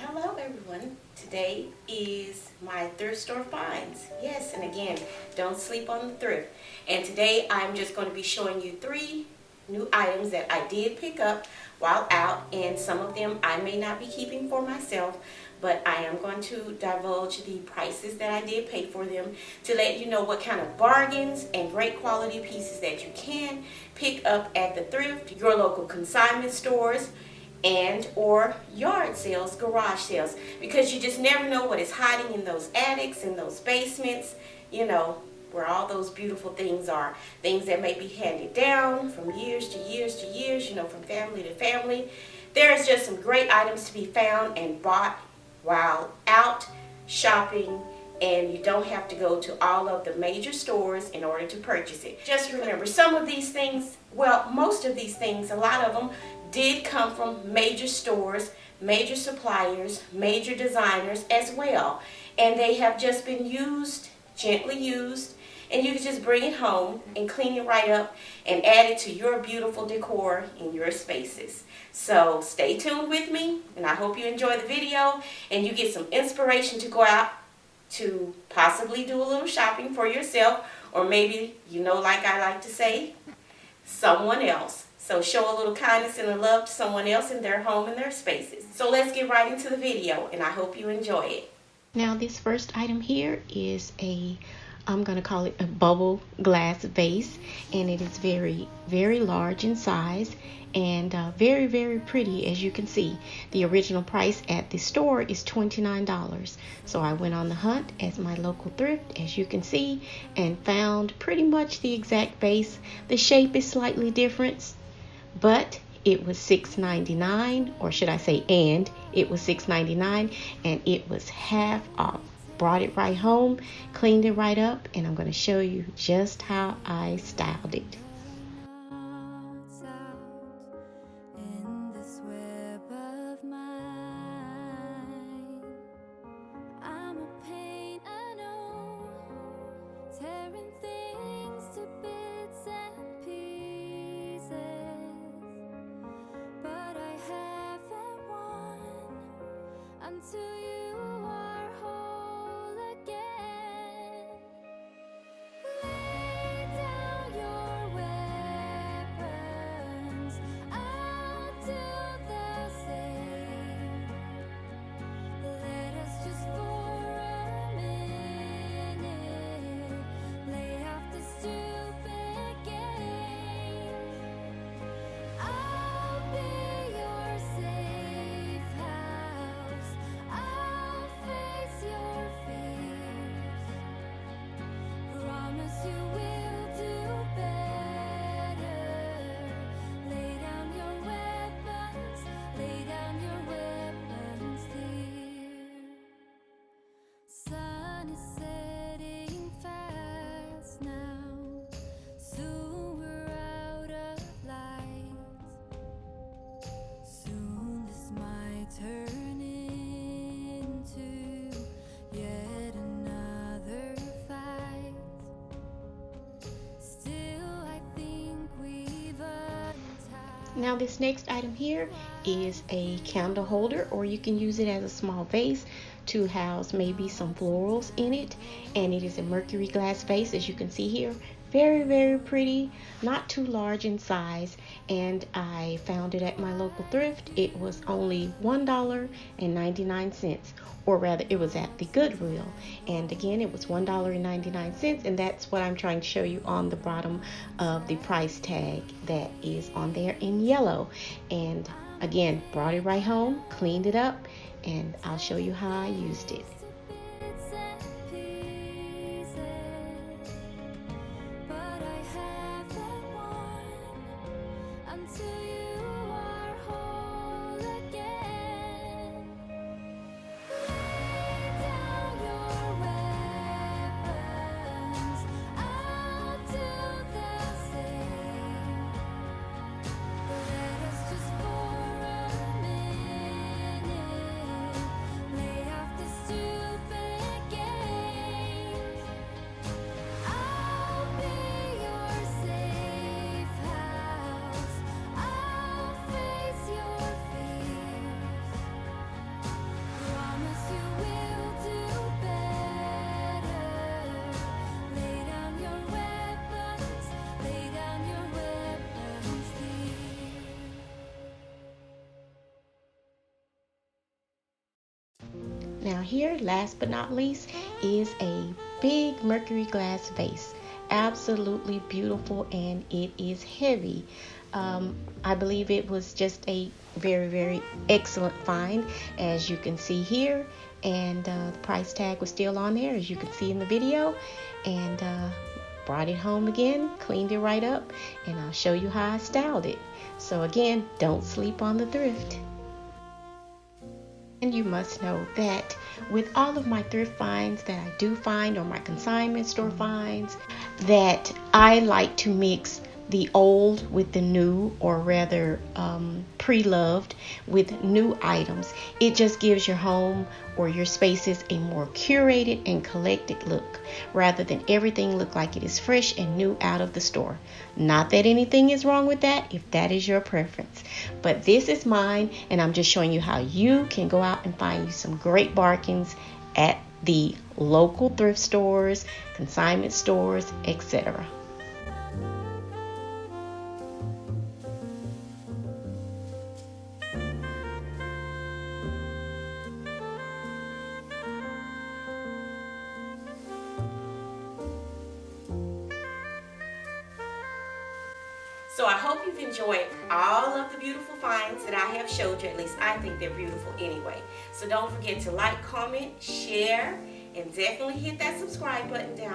Hello everyone. Today is my thrift store finds. Yes, and again, don't sleep on the thrift. And today I'm just going to be showing you 3 new items that I did pick up while out, and some of them I may not be keeping for myself, but I am going to divulge the prices that I did pay for them to let you know what kind of bargains and great quality pieces that you can pick up at the thrift, your local consignment stores, and or yard sales, garage sales, because you just never know what is hiding in those attics, in those basements, where all those beautiful things are. Things that may be handed down from years to years to years, from family to family. There's just some great items to be found and bought while out shopping, and you don't have to go to all of the major stores in order to purchase it. Just remember, some of these things, well, most of these things, a lot of them did come from major stores, major suppliers, major designers as well. And they have just been used, gently used, and you can just bring it home and clean it right up and add it to your beautiful decor in your spaces. So stay tuned with me, and I hope you enjoy the video and you get some inspiration to go out to possibly do a little shopping for yourself, or maybe, like I like to say, someone else. So show a little kindness and a love to someone else in their home and their spaces. So let's get right into the video, and I hope you enjoy it. Now this first item here is I'm going to call it a bubble glass vase, and it is very, very large in size and very, very pretty. As you can see, the original price at the store is $29. So I went on the hunt at my local thrift, as you can see, and found pretty much the exact vase. The shape is slightly different, but it was $6.99, or should I say, and it was $6.99, and it was half off. Brought it right home, cleaned it right up, and I'm going to show you just how I styled it. Until you are whole again. Lay down your weapons, I'll do the same. Let us just for a minute lay off the stupid game. I'll be your safe house, I'll face your fears. Promise you will do better. Lay down your weapons, lay down your weapons, dear. Sun is setting fast now, soon we're out of light. Soon this might turn into yet another fight. Still, I think we've untied. Now this next item here is a candle holder, or you can use it as a small vase to house maybe some florals in it, and it is a mercury glass vase, as you can see here. Very, very pretty, not too large in size, and I found it at my local thrift. It was only $1.99, or rather it was at the Goodwill, and again it was $1.99, and that's what I'm trying to show you on the bottom of the price tag that is on there in yellow. And again, brought it right home, cleaned it up, and I'll show you how I used it. Until you are whole again. Lay down your weapons, I'll do the same. Let us just for a minute lay off the stupid Now here, last but not least, is a big mercury glass vase. Absolutely beautiful, and it is heavy. I believe it was just a very, very excellent find, as you can see here. And the price tag was still on there, as you can see in the video. And brought it home again, cleaned it right up, and I'll show you how I styled it. So again, don't sleep on the thrift. And you must know that with all of my thrift finds that I do find, or my consignment store finds, that I like to mix the old with the new, or rather pre-loved with new items. It just gives your home or your spaces a more curated and collected look, rather than everything look like it is fresh and new out of the store. Not that anything is wrong with that if that is your preference, but this is mine, and I'm just showing you how you can go out and find you some great bargains at the local thrift stores, consignment stores, etc. So I hope you've enjoyed all of the beautiful finds that I have showed you. At least I think they're beautiful anyway. So don't forget to like, comment, share, and definitely hit that subscribe button down